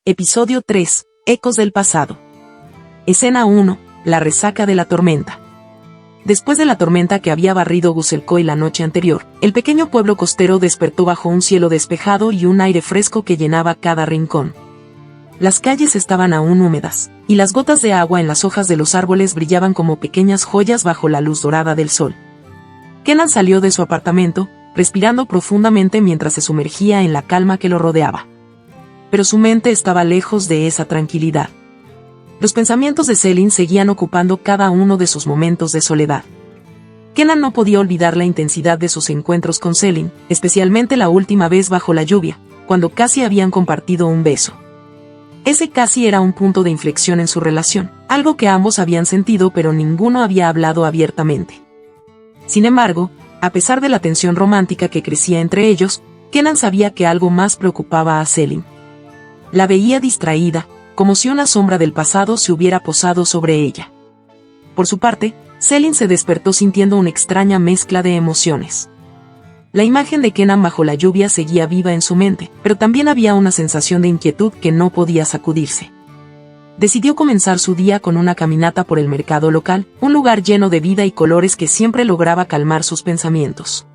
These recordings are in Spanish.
Episodio 3. Ecos del pasado. Escena 1. La resaca de la tormenta. Después de la tormenta que había barrido Guzelcoy la noche anterior, el pequeño pueblo costero despertó bajo un cielo despejado y un aire fresco que llenaba cada rincón. Las calles estaban aún húmedas, y las gotas de agua en las hojas de los árboles brillaban como pequeñas joyas bajo la luz dorada del sol. Kenan salió de su apartamento, respirando profundamente mientras se sumergía en la calma que lo rodeaba. Pero su mente estaba lejos de esa tranquilidad. Los pensamientos de Selin seguían ocupando cada uno de sus momentos de soledad. Kenan no podía olvidar la intensidad de sus encuentros con Selin, especialmente la última vez bajo la lluvia, cuando casi habían compartido un beso. Ese casi era un punto de inflexión en su relación, algo que ambos habían sentido pero ninguno había hablado abiertamente. Sin embargo, a pesar de la tensión romántica que crecía entre ellos, Kenan sabía que algo más preocupaba a Selin. La veía distraída, como si una sombra del pasado se hubiera posado sobre ella. Por su parte, Selin se despertó sintiendo una extraña mezcla de emociones. La imagen de Kenan bajo la lluvia seguía viva en su mente, pero también había una sensación de inquietud que no podía sacudirse. Decidió comenzar su día con una caminata por el mercado local, un lugar lleno de vida y colores que siempre lograba calmar sus pensamientos.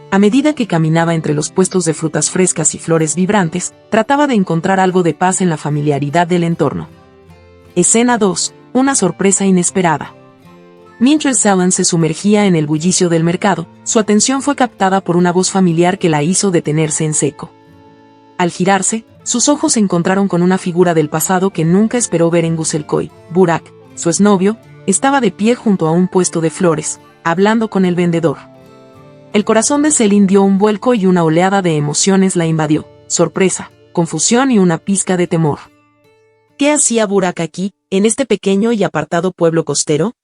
A medida que caminaba entre los puestos de frutas frescas y flores vibrantes, trataba de encontrar algo de paz en la familiaridad del entorno. Escena 2. Una sorpresa inesperada. Mientras Selin se sumergía en el bullicio del mercado, su atención fue captada por una voz familiar que la hizo detenerse en seco. Al girarse, sus ojos se encontraron con una figura del pasado que nunca esperó ver en Guzelcoy. Burak, su exnovio, estaba de pie junto a un puesto de flores, hablando con el vendedor. El corazón de Selin dio un vuelco y una oleada de emociones la invadió: sorpresa, confusión y una pizca de temor. ¿Qué hacía Burak aquí, en este pequeño y apartado pueblo costero?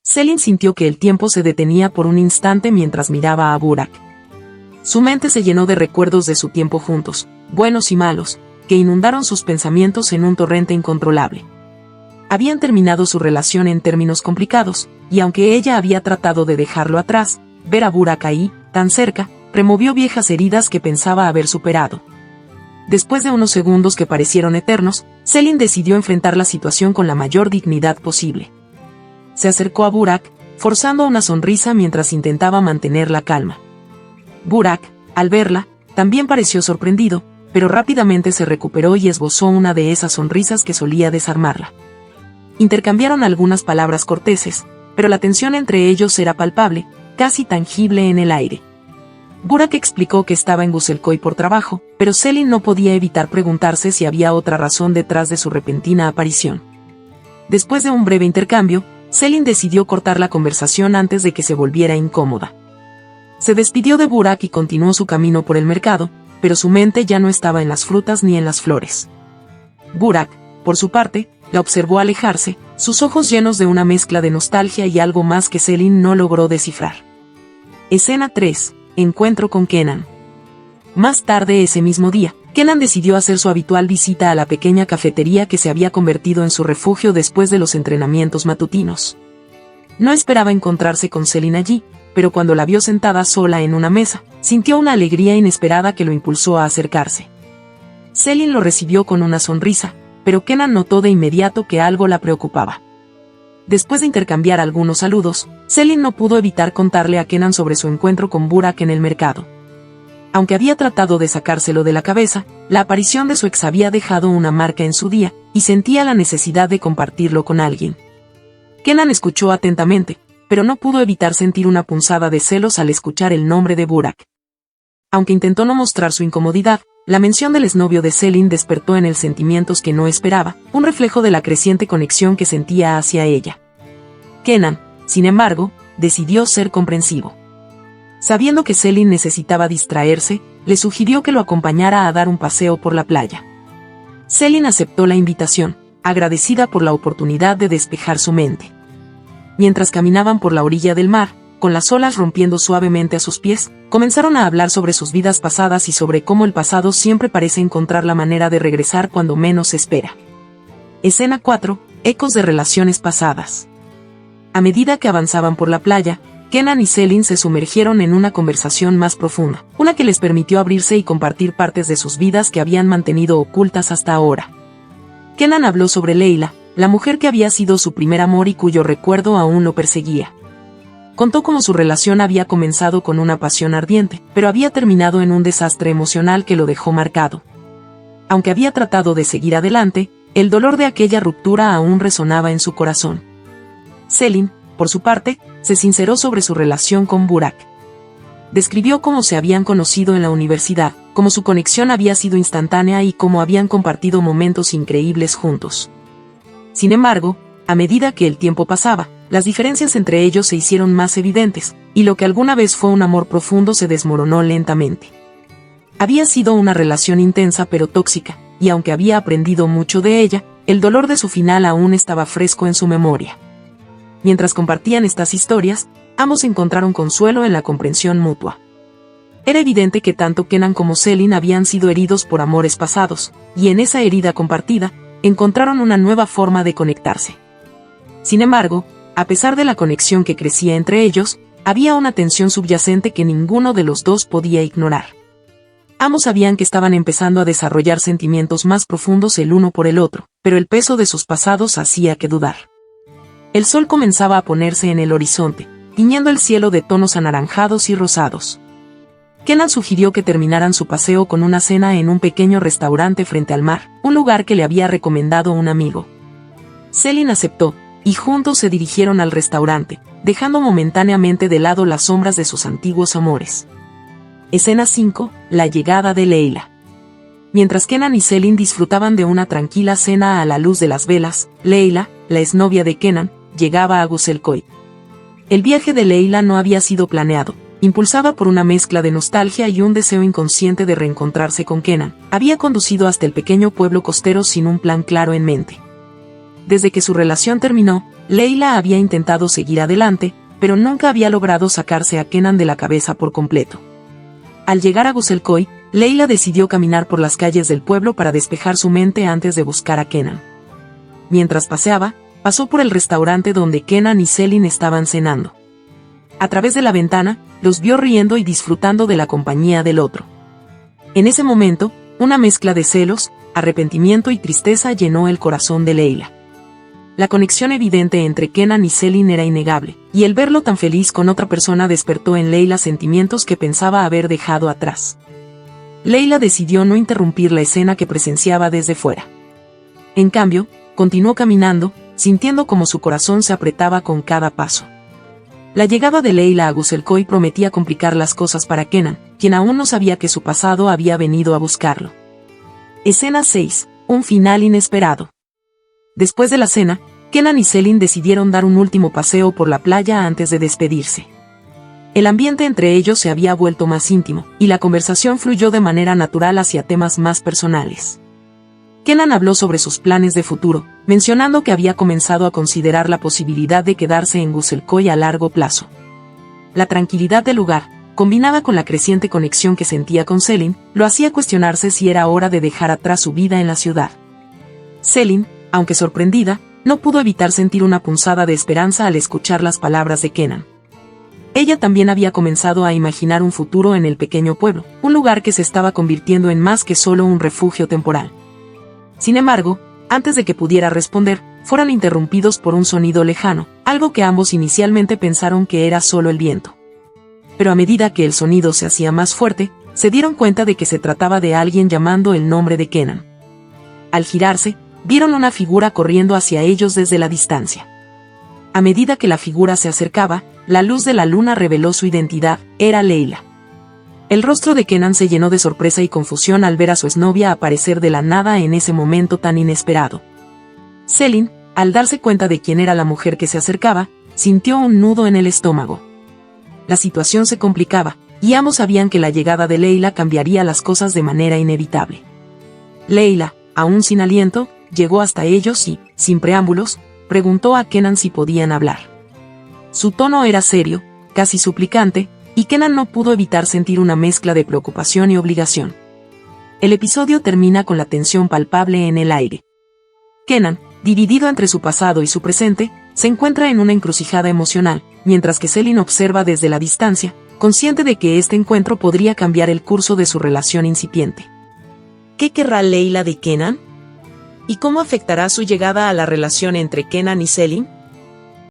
Selin sintió que el tiempo se detenía por un instante mientras miraba a Burak. Su mente se llenó de recuerdos de su tiempo juntos, buenos y malos, que inundaron sus pensamientos en un torrente incontrolable. Habían terminado su relación en términos complicados, y aunque ella había tratado de dejarlo atrás, ver a Burak ahí, tan cerca, removió viejas heridas que pensaba haber superado. Después de unos segundos que parecieron eternos, Selin decidió enfrentar la situación con la mayor dignidad posible. Se acercó a Burak, forzando una sonrisa mientras intentaba mantener la calma. Burak, al verla, también pareció sorprendido, pero rápidamente se recuperó y esbozó una de esas sonrisas que solía desarmarla. Intercambiaron algunas palabras corteses, pero la tensión entre ellos era palpable, casi tangible en el aire. Burak explicó que estaba en Guzelcoy por trabajo, pero Selin no podía evitar preguntarse si había otra razón detrás de su repentina aparición. Después de un breve intercambio, Selin decidió cortar la conversación antes de que se volviera incómoda. Se despidió de Burak y continuó su camino por el mercado, pero su mente ya no estaba en las frutas ni en las flores. Burak, por su parte, la observó alejarse, sus ojos llenos de una mezcla de nostalgia y algo más que Selin no logró descifrar. Escena 3. Encuentro con Kenan. Más tarde ese mismo día, Kenan decidió hacer su habitual visita a la pequeña cafetería que se había convertido en su refugio después de los entrenamientos matutinos. No esperaba encontrarse con Selin allí, pero cuando la vio sentada sola en una mesa, sintió una alegría inesperada que lo impulsó a acercarse. Selin lo recibió con una sonrisa, pero Kenan notó de inmediato que algo la preocupaba. Después de intercambiar algunos saludos, Selin no pudo evitar contarle a Kenan sobre su encuentro con Burak en el mercado. Aunque había tratado de sacárselo de la cabeza, la aparición de su ex había dejado una marca en su día, y sentía la necesidad de compartirlo con alguien. Kenan escuchó atentamente, pero no pudo evitar sentir una punzada de celos al escuchar el nombre de Burak. Aunque intentó no mostrar su incomodidad, la mención del exnovio de Selin despertó en él sentimientos que no esperaba, un reflejo de la creciente conexión que sentía hacia ella. Kenan, sin embargo, decidió ser comprensivo. Sabiendo que Selin necesitaba distraerse, le sugirió que lo acompañara a dar un paseo por la playa. Selin aceptó la invitación, agradecida por la oportunidad de despejar su mente. Mientras caminaban por la orilla del mar, con las olas rompiendo suavemente a sus pies, comenzaron a hablar sobre sus vidas pasadas y sobre cómo el pasado siempre parece encontrar la manera de regresar cuando menos se espera. Escena 4. Ecos de relaciones pasadas. A medida que avanzaban por la playa, Kenan y Selin se sumergieron en una conversación más profunda, una que les permitió abrirse y compartir partes de sus vidas que habían mantenido ocultas hasta ahora. Kenan habló sobre Leila, la mujer que había sido su primer amor y cuyo recuerdo aún lo perseguía. Contó cómo su relación había comenzado con una pasión ardiente, pero había terminado en un desastre emocional que lo dejó marcado. Aunque había tratado de seguir adelante, el dolor de aquella ruptura aún resonaba en su corazón. Selin, por su parte, se sinceró sobre su relación con Burak. Describió cómo se habían conocido en la universidad, cómo su conexión había sido instantánea y cómo habían compartido momentos increíbles juntos. Sin embargo, a medida que el tiempo pasaba, las diferencias entre ellos se hicieron más evidentes, y lo que alguna vez fue un amor profundo se desmoronó lentamente. Había sido una relación intensa pero tóxica, y aunque había aprendido mucho de ella, el dolor de su final aún estaba fresco en su memoria. Mientras compartían estas historias, ambos encontraron consuelo en la comprensión mutua. Era evidente que tanto Kenan como Selin habían sido heridos por amores pasados, y en esa herida compartida, encontraron una nueva forma de conectarse. Sin embargo, a pesar de la conexión que crecía entre ellos, había una tensión subyacente que ninguno de los dos podía ignorar. Ambos sabían que estaban empezando a desarrollar sentimientos más profundos el uno por el otro, pero el peso de sus pasados hacía que dudar. El sol comenzaba a ponerse en el horizonte, tiñendo el cielo de tonos anaranjados y rosados. Kenan sugirió que terminaran su paseo con una cena en un pequeño restaurante frente al mar, un lugar que le había recomendado un amigo. Selin aceptó, y juntos se dirigieron al restaurante, dejando momentáneamente de lado las sombras de sus antiguos amores. Escena 5, la llegada de Leila. Mientras Kenan y Selin disfrutaban de una tranquila cena a la luz de las velas, Leila, la exnovia de Kenan, llegaba a Guselkoy. El viaje de Leila no había sido planeado, impulsada por una mezcla de nostalgia y un deseo inconsciente de reencontrarse con Kenan, había conducido hasta el pequeño pueblo costero sin un plan claro en mente. Desde que su relación terminó, Leila había intentado seguir adelante, pero nunca había logrado sacarse a Kenan de la cabeza por completo. Al llegar a Guselkoy, Leila decidió caminar por las calles del pueblo para despejar su mente antes de buscar a Kenan. Mientras paseaba, pasó por el restaurante donde Kenan y Selin estaban cenando. A través de la ventana, los vio riendo y disfrutando de la compañía del otro. En ese momento, una mezcla de celos, arrepentimiento y tristeza llenó el corazón de Leila. La conexión evidente entre Kenan y Selin era innegable, y el verlo tan feliz con otra persona despertó en Leila sentimientos que pensaba haber dejado atrás. Leila decidió no interrumpir la escena que presenciaba desde fuera. En cambio, continuó caminando, sintiendo como su corazón se apretaba con cada paso. La llegada de Leila a Guselkoy prometía complicar las cosas para Kenan, quien aún no sabía que su pasado había venido a buscarlo. Escena 6, un final inesperado. Después de la cena, Kenan y Selin decidieron dar un último paseo por la playa antes de despedirse. El ambiente entre ellos se había vuelto más íntimo, y la conversación fluyó de manera natural hacia temas más personales. Kenan habló sobre sus planes de futuro, mencionando que había comenzado a considerar la posibilidad de quedarse en Guselkoy a largo plazo. La tranquilidad del lugar, combinada con la creciente conexión que sentía con Selin, lo hacía cuestionarse si era hora de dejar atrás su vida en la ciudad. Selin, aunque sorprendida, no pudo evitar sentir una punzada de esperanza al escuchar las palabras de Kenan. Ella también había comenzado a imaginar un futuro en el pequeño pueblo, un lugar que se estaba convirtiendo en más que solo un refugio temporal. Sin embargo, antes de que pudiera responder, fueron interrumpidos por un sonido lejano, algo que ambos inicialmente pensaron que era solo el viento. Pero a medida que el sonido se hacía más fuerte, se dieron cuenta de que se trataba de alguien llamando el nombre de Kenan. Al girarse, vieron una figura corriendo hacia ellos desde la distancia. A medida que la figura se acercaba, la luz de la luna reveló su identidad, era Leila. El rostro de Kenan se llenó de sorpresa y confusión al ver a su exnovia aparecer de la nada en ese momento tan inesperado. Selin, al darse cuenta de quién era la mujer que se acercaba, sintió un nudo en el estómago. La situación se complicaba, y ambos sabían que la llegada de Leila cambiaría las cosas de manera inevitable. Leila, aún sin aliento, llegó hasta ellos y, sin preámbulos, preguntó a Kenan si podían hablar. Su tono era serio, casi suplicante, y Kenan no pudo evitar sentir una mezcla de preocupación y obligación. El episodio termina con la tensión palpable en el aire. Kenan, dividido entre su pasado y su presente, se encuentra en una encrucijada emocional, mientras que Selin observa desde la distancia, consciente de que este encuentro podría cambiar el curso de su relación incipiente. ¿Qué querrá Leila de Kenan? ¿Y cómo afectará su llegada a la relación entre Kenan y Selin?